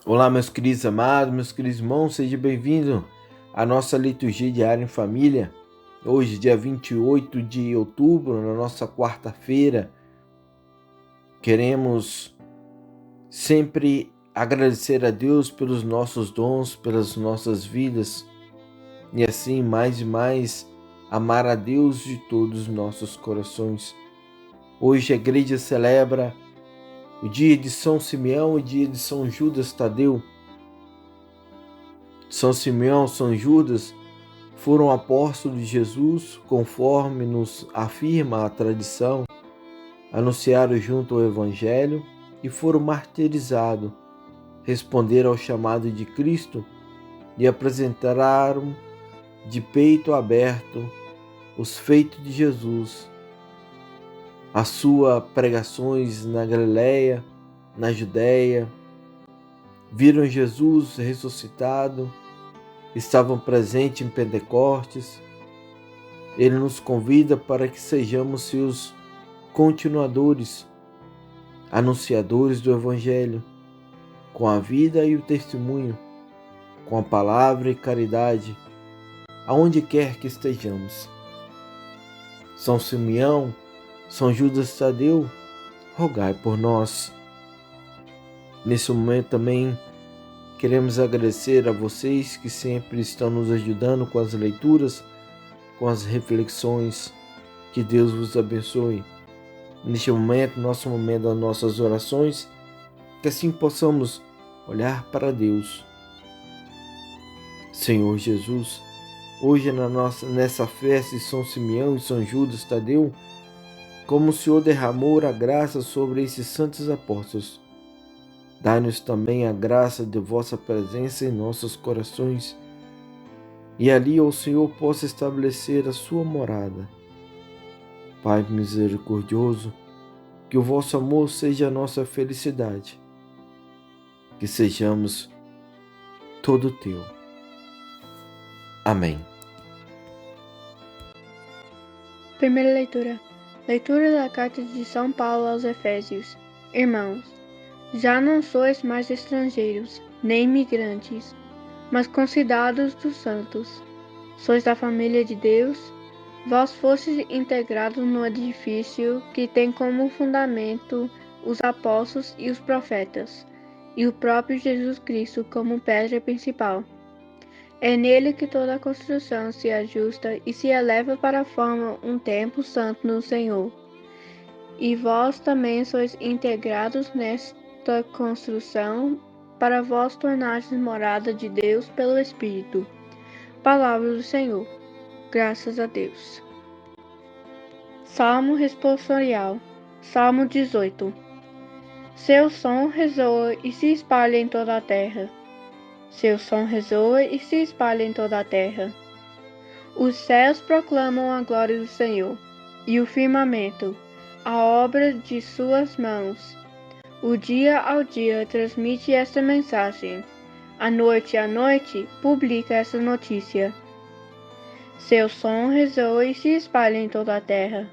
Olá, meus queridos amados, meus queridos irmãos, seja bem-vindo à nossa liturgia diária em família. Hoje, dia 28 de outubro, na nossa quarta-feira, queremos sempre agradecer a Deus pelos nossos dons, pelas nossas vidas e assim, mais e mais, amar a Deus de todos os nossos corações. Hoje a igreja celebra o dia de São Simeão e o dia de São Judas Tadeu. São Simeão, São Judas foram apóstolos de Jesus, conforme nos afirma a tradição, anunciaram junto ao Evangelho e foram martirizados, responderam ao chamado de Cristo e apresentaram de peito aberto os feitos de Jesus, as suas pregações na Galileia, na Judéia, viram Jesus ressuscitado, estavam presentes em Pentecostes. Ele nos convida para que sejamos seus continuadores, anunciadores do Evangelho, com a vida e o testemunho, com a palavra e caridade, aonde quer que estejamos. São Simeão, São Judas Tadeu, rogai por nós. Nesse momento também queremos agradecer a vocês que sempre estão nos ajudando com as leituras, com as reflexões. Que Deus vos abençoe. Neste momento, nosso momento das nossas orações, que assim possamos olhar para Deus. Senhor Jesus, hoje nessa festa de São Simeão e São Judas Tadeu, como o Senhor derramou a graça sobre esses santos apóstolos, dai-nos também a graça de vossa presença em nossos corações, e ali o Senhor possa estabelecer a sua morada. Pai misericordioso, que o vosso amor seja a nossa felicidade, que sejamos todo teu. Amém. Primeira leitura. Leitura da Carta de São Paulo aos Efésios. Irmãos, já não sois mais estrangeiros, nem imigrantes, mas concidadãos dos santos. Sois da família de Deus. Vós fostes integrados no edifício que tem como fundamento os apóstolos e os profetas, e o próprio Jesus Cristo como pedra principal. É nele que toda a construção se ajusta e se eleva para formar um templo santo no Senhor. E vós também sois integrados nesta construção, para vós tornardes morada de Deus pelo Espírito. Palavra do Senhor. Graças a Deus. Salmo responsorial. Salmo 18. Seu som ressoa e se espalha em toda a terra. Seu som ressoa e se espalha em toda a terra. Os céus proclamam a glória do Senhor, e o firmamento, a obra de suas mãos. O dia ao dia transmite esta mensagem. À noite publica essa notícia. Seu som ressoa e se espalha em toda a terra.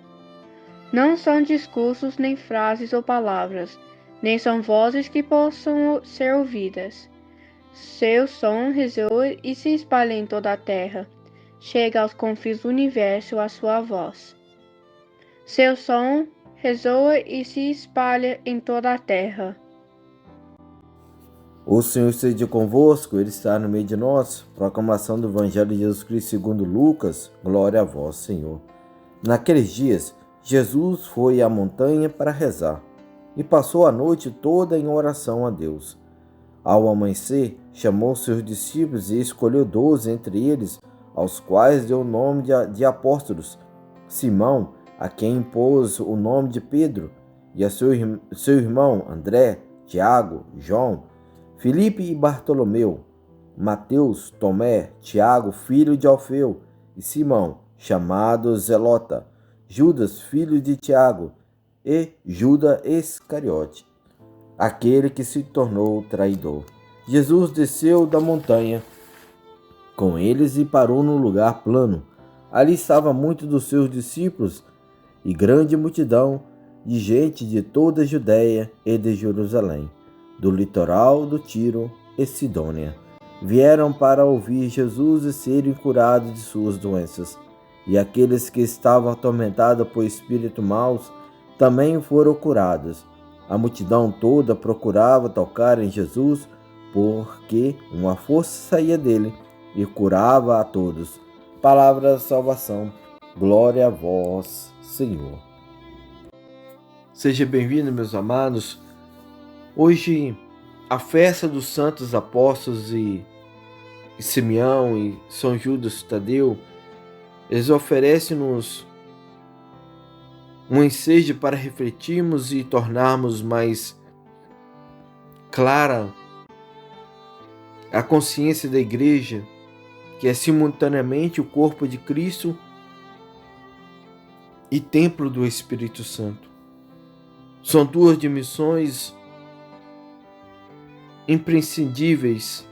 Não são discursos, nem frases ou palavras, nem são vozes que possam ser ouvidas. Seu som ressoa e se espalha em toda a terra. Chega aos confins do universo a sua voz. Seu som ressoa e se espalha em toda a terra. O Senhor esteja convosco, Ele está no meio de nós. Proclamação do Evangelho de Jesus Cristo segundo Lucas. Glória a vós, Senhor. Naqueles dias, Jesus foi à montanha para rezar e passou a noite toda em oração a Deus. Ao amanhecer, chamou seus discípulos e escolheu 12 entre eles, aos quais deu o nome de apóstolos: Simão, a quem impôs o nome de Pedro, e a seu irmão André, Tiago, João, Filipe e Bartolomeu, Mateus, Tomé, Tiago, filho de Alfeu, e Simão, chamado Zelota, Judas, filho de Tiago, e Judas Iscariote, aquele que se tornou traidor. Jesus desceu da montanha com eles e parou num lugar plano. Ali estava muitos dos seus discípulos e grande multidão de gente de toda a Judéia e de Jerusalém. do litoral do Tiro e Sidônia. Vieram para ouvir Jesus e serem curados de suas doenças. E aqueles que estavam atormentados por espíritos maus também foram curados. A multidão toda procurava tocar em Jesus, porque uma força saía dele e curava a todos. Palavra da salvação. Glória a vós, Senhor. Seja bem-vindo, meus amados. Hoje, a festa dos santos apóstolos e Simeão e São Judas Tadeu, eles oferecem-nos um ensejo para refletirmos e tornarmos mais clara a consciência da Igreja, que é simultaneamente o corpo de Cristo e templo do Espírito Santo. São duas dimensões imprescindíveis.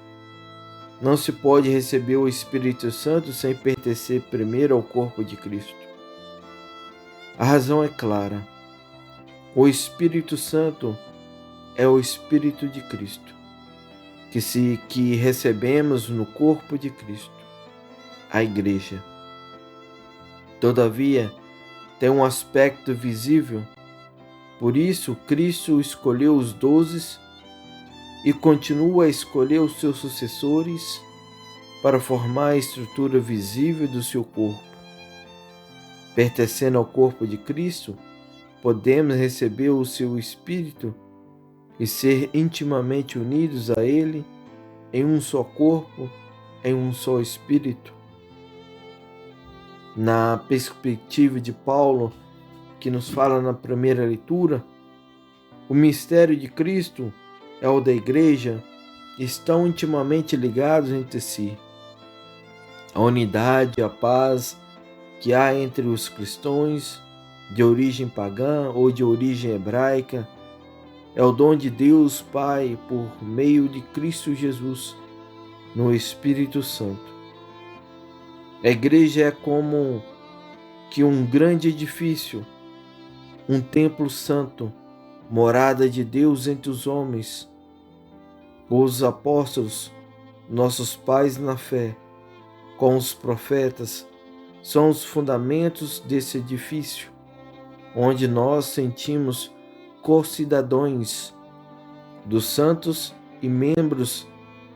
Não se pode receber o Espírito Santo sem pertencer primeiro ao corpo de Cristo. A razão é clara. O Espírito Santo é o Espírito de Cristo, que recebemos no corpo de Cristo, a Igreja. Todavia, tem um aspecto visível. Por isso, Cristo escolheu os 12 e continua a escolher os seus sucessores para formar a estrutura visível do seu corpo. Pertencendo ao corpo de Cristo, podemos receber o seu Espírito e ser intimamente unidos a Ele em um só corpo, em um só Espírito. Na perspectiva de Paulo, que nos fala na primeira leitura, o mistério de Cristo é o da Igreja, estão intimamente ligados entre si. A unidade, a paz que há entre os cristãos de origem pagã ou de origem hebraica é o dom de Deus Pai por meio de Cristo Jesus no Espírito Santo. A Igreja é como que um grande edifício, um templo santo, morada de Deus entre os homens. Os apóstolos, nossos pais na fé, com os profetas, são os fundamentos desse edifício, onde nós sentimos co-cidadãos dos santos e membros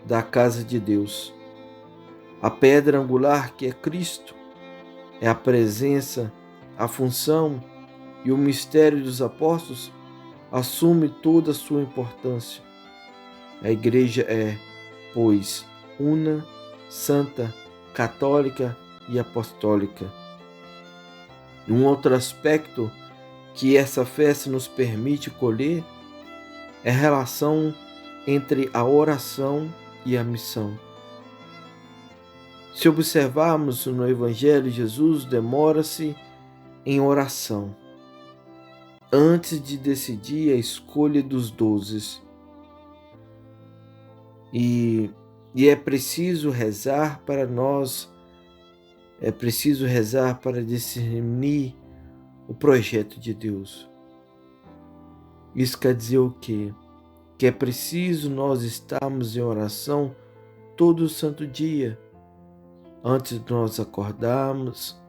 da casa de Deus. A pedra angular, que é Cristo, é a presença, a função e o mistério dos apóstolos, assume toda a sua importância. A Igreja é, pois, una, santa, católica e apostólica. Um outro aspecto que essa festa nos permite colher é a relação entre a oração e a missão. Se observarmos no Evangelho, Jesus demora-se em oração antes de decidir a escolha dos 12. E é preciso rezar para nós, é preciso rezar para discernir o projeto de Deus. Isso quer dizer o quê? Que é preciso nós estarmos em oração todo santo dia, antes de nós acordarmos,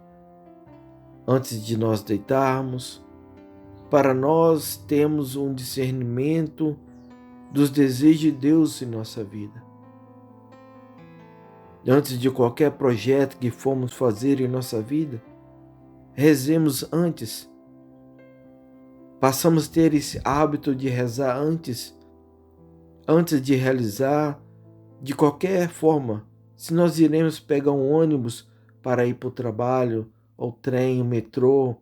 antes de nós deitarmos, para nós termos um discernimento dos desejos de Deus em nossa vida. Antes de qualquer projeto que formos fazer em nossa vida, rezemos antes. Passamos a ter esse hábito de rezar antes de realizar, de qualquer forma. Se nós iremos pegar um ônibus para ir para o trabalho, ou trem, o metrô,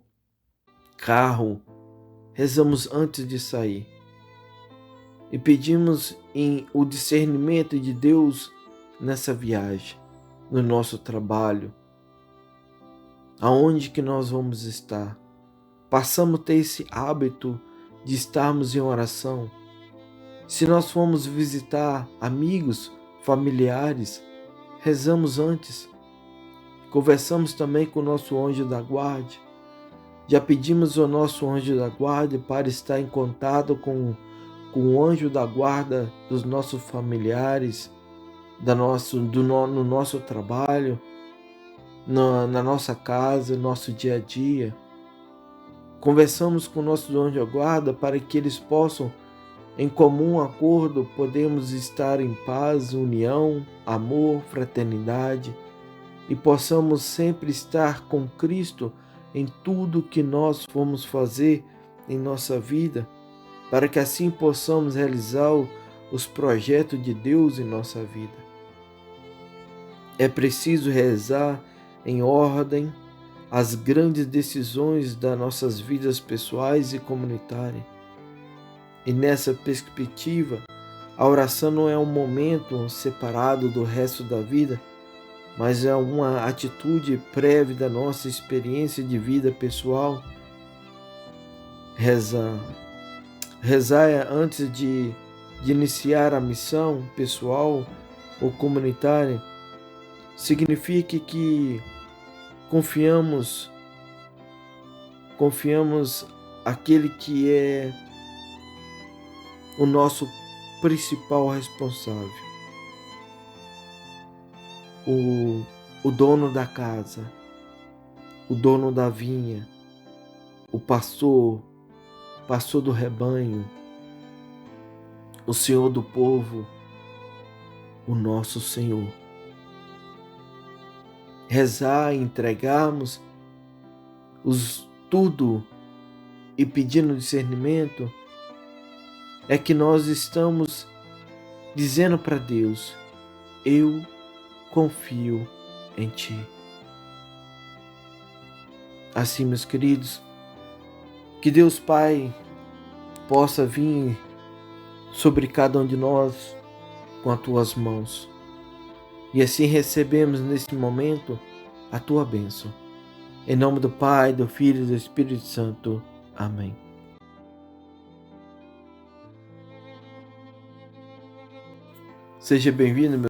carro, rezamos antes de sair. E pedimos o discernimento de Deus nessa viagem, no nosso trabalho, aonde que nós vamos estar. Passamos a ter esse hábito de estarmos em oração. Se nós formos visitar amigos, familiares, rezamos antes. Conversamos também com o nosso anjo da guarda. Já pedimos ao nosso anjo da guarda para estar em contato com com o anjo da guarda dos nossos familiares, no nosso trabalho, na nossa casa, no nosso dia a dia. Conversamos com o nosso anjo da guarda para que eles possam, em comum acordo, podemos estar em paz, união, amor, fraternidade e possamos sempre estar com Cristo em tudo que nós formos fazer em nossa vida, para que assim possamos realizar os projetos de Deus em nossa vida. É preciso rezar em ordem as grandes decisões das nossas vidas pessoais e comunitárias. E nessa perspectiva, a oração não é um momento separado do resto da vida, mas é uma atitude prévia da nossa experiência de vida pessoal. Rezar é antes de iniciar a missão pessoal ou comunitária, significa que confiamos aquele que é o nosso principal responsável, o dono da casa, o dono da vinha, o pastor do rebanho, o Senhor do povo, o nosso Senhor. Rezar e entregarmos tudo e pedindo discernimento é que nós estamos dizendo para Deus: eu confio em Ti. Assim, meus queridos, que Deus Pai possa vir sobre cada um de nós com as Tuas mãos. E assim recebemos nesse momento a Tua bênção. Em nome do Pai, do Filho e do Espírito Santo. Amém. Seja bem-vindo, meu